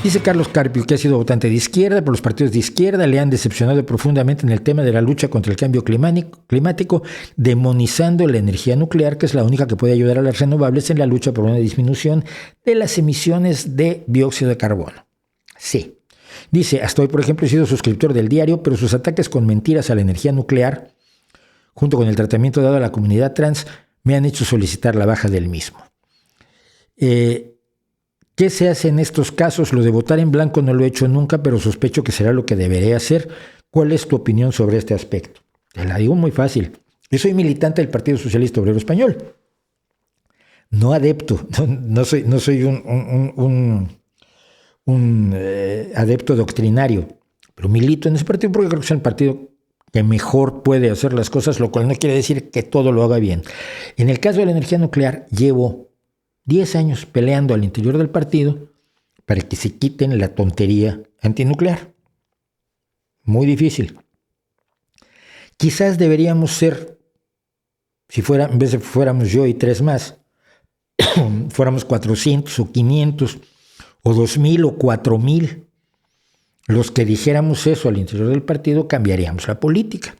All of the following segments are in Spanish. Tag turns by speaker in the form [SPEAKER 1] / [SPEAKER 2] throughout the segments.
[SPEAKER 1] Dice Carlos Carpio que ha sido votante de izquierda, pero los partidos de izquierda le han decepcionado profundamente en el tema de la lucha contra el cambio climático, demonizando la energía nuclear, que es la única que puede ayudar a las renovables en la lucha por una disminución de las emisiones de dióxido de carbono. Sí. Dice, hasta hoy, por ejemplo, he sido suscriptor del diario, pero sus ataques con mentiras a la energía nuclear, junto con el tratamiento dado a la comunidad trans, me han hecho solicitar la baja del mismo. ¿Qué se hace en estos casos? Lo de votar en blanco no lo he hecho nunca, pero sospecho que será lo que deberé hacer. ¿Cuál es tu opinión sobre este aspecto? Te la digo muy fácil. Yo soy militante del Partido Socialista Obrero Español. No adepto, no soy un adepto doctrinario, pero milito en ese partido porque creo que es el partido que mejor puede hacer las cosas, lo cual no quiere decir que todo lo haga bien. En el caso de la energía nuclear, llevo 10 años peleando al interior del partido para que se quiten la tontería antinuclear. Muy difícil. Quizás deberíamos ser, en vez de fuéramos yo y 3 más, fuéramos 400 o 500 o 2,000 o 4,000 los que dijéramos eso al interior del partido, cambiaríamos la política.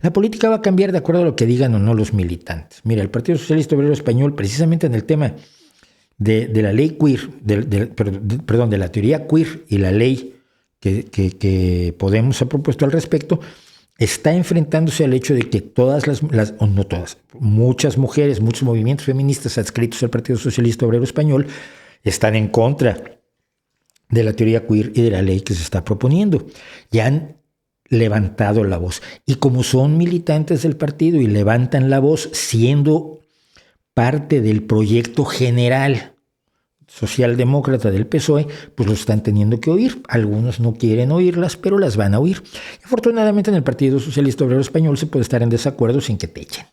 [SPEAKER 1] La política va a cambiar de acuerdo a lo que digan o no los militantes. Mira, el Partido Socialista Obrero Español, precisamente en el tema de la ley queer, de la teoría queer y la ley que Podemos ha propuesto al respecto, está enfrentándose al hecho de que muchas mujeres, muchos movimientos feministas adscritos al Partido Socialista Obrero Español están en contra de la teoría queer y de la ley que se está proponiendo. Ya han levantado la voz. Y como son militantes del partido y levantan la voz siendo parte del proyecto general socialdemócrata del PSOE, pues lo están teniendo que oír. Algunos no quieren oírlas, pero las van a oír. Afortunadamente en el Partido Socialista Obrero Español se puede estar en desacuerdo sin que te echen.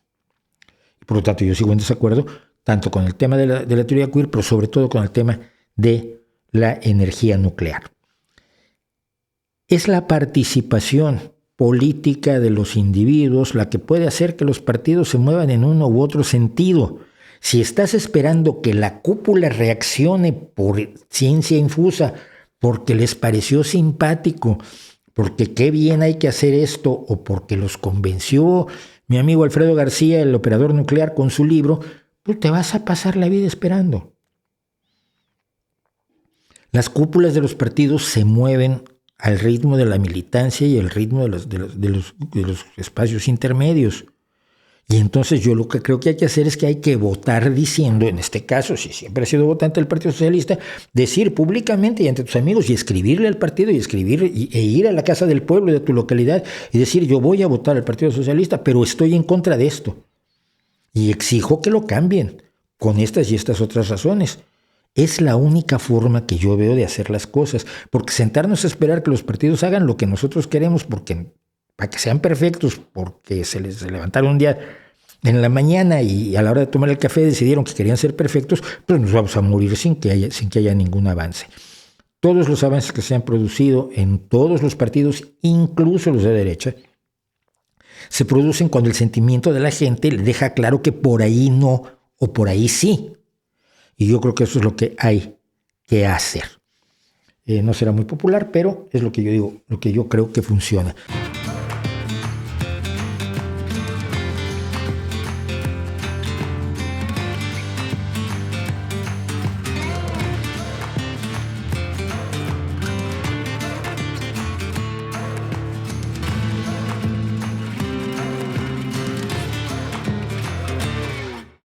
[SPEAKER 1] Por lo tanto, yo sigo en desacuerdo tanto con el tema de la teoría queer, pero sobre todo con el tema de la energía nuclear. Es la participación política de los individuos la que puede hacer que los partidos se muevan en uno u otro sentido. Si estás esperando que la cúpula reaccione por ciencia infusa, porque les pareció simpático, porque qué bien hay que hacer esto, o porque los convenció mi amigo Alfredo García, el operador nuclear, con su libro, pues te vas a pasar la vida esperando. Las cúpulas de los partidos se mueven al ritmo de la militancia y al ritmo de los espacios intermedios. Y entonces yo lo que creo que hay que hacer es que hay que votar diciendo, en este caso, si siempre has sido votante del Partido Socialista, decir públicamente y ante tus amigos y escribirle al partido e ir a la Casa del Pueblo de tu localidad y decir, yo voy a votar al Partido Socialista, pero estoy en contra de esto. Y exijo que lo cambien con estas y estas otras razones. Es la única forma que yo veo de hacer las cosas, porque sentarnos a esperar que los partidos hagan lo que nosotros queremos para que sean perfectos, porque se les levantaron un día en la mañana y a la hora de tomar el café decidieron que querían ser perfectos, pues nos vamos a morir sin que haya ningún avance. Todos los avances que se han producido en todos los partidos, incluso los de derecha, se producen cuando el sentimiento de la gente le deja claro que por ahí no o por ahí sí. Y yo creo que eso es lo que hay que hacer. No será muy popular, pero es lo que yo digo, lo que yo creo que funciona.